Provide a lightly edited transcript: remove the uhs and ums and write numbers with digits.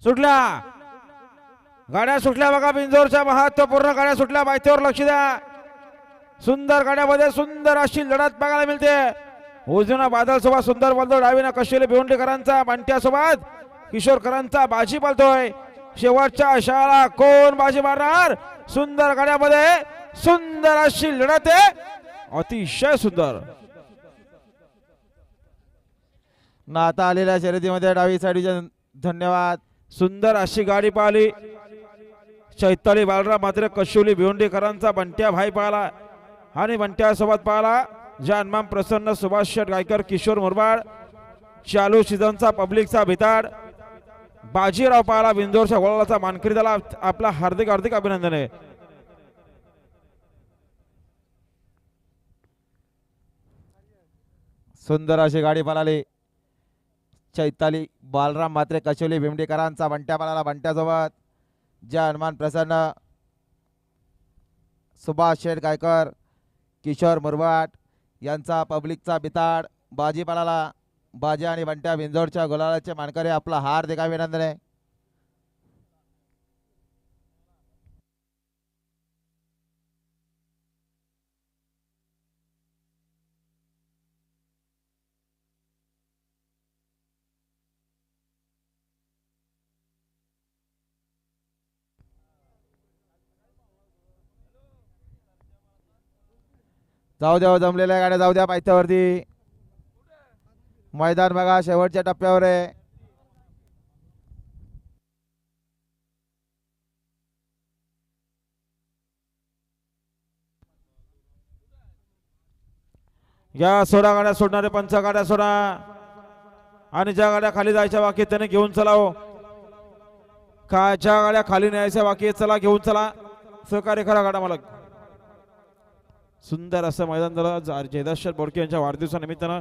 सुटल्या गाड्या सुटल्या बघा बिंजोरच्या महत्वपूर्ण गाड्या सुटल्या माहितीवर लक्ष द्या सुंदर गाड्यामध्ये सुंदर अशी लढत बघायला मिळते उजवीना बादल सोबत सुंदर बोलतो डावीना कशेले भिवंडीकरांचा बांट्या सोबत किशोरकरांचा बाजी बोलतोय शेवटच्या शाळा कोण बाजी मारणार सुंदर गाड्यामध्ये सुंदर अशी लढत आहे अतिशय सुंदर ना आता आलेल्या शर्यतीमध्ये डावी साईडचे धन्यवाद सुंदर अशी गाडी पाहिली चैताली बालराम मात्र कशोली भिवंडीकरांचा बंट्या भाई पाहिला आणि बंट्या सोबत पाहिला जानमाम प्रसन्न सुभाष शेठ गायकर किशोर मुरबाड चालू सीझनचा पब्लिकचा भिताड बाजीराव पाहिला बिंदोरच्या गोळाचा मानकरी त्याला आपला हार्दिक हार्दिक अभिनंदन आहे सुंदर अशी गाडी पळाली चैताली बालराम मात्रे कशोली भिमडेकरांचा बंट्या पळाला बंट्यासोबत जय हनुमान प्रसन्न सुभाष शेठ गायकर किशोर मुरबाट यांचा पब्लिकचा बिताड बाजी पळाला बाजी आणि बंट्या बिंजोडच्या गुलालाचे मानकरी आपला हार्दिक अभिनंदन आहे जाऊ द्या जमलेल्या गाड्या जाऊ द्या पायथ्यावरती मैदान बघा शेवटच्या टप्प्यावर आहे या 16 गाड्या सोडणारे 5 गाड्या सोडा आणि ज्या गाड्या खाली जायच्या बाकी त्याने घेऊन चलाव का ज्या गाड्या खाली न्यायच्या बाकी चला घेऊन चला सहकार्य करा गाडा मालक सुंदर असं मैदान झालं जयदर्शन बोडके यांच्या वाढदिवसानिमित्तानं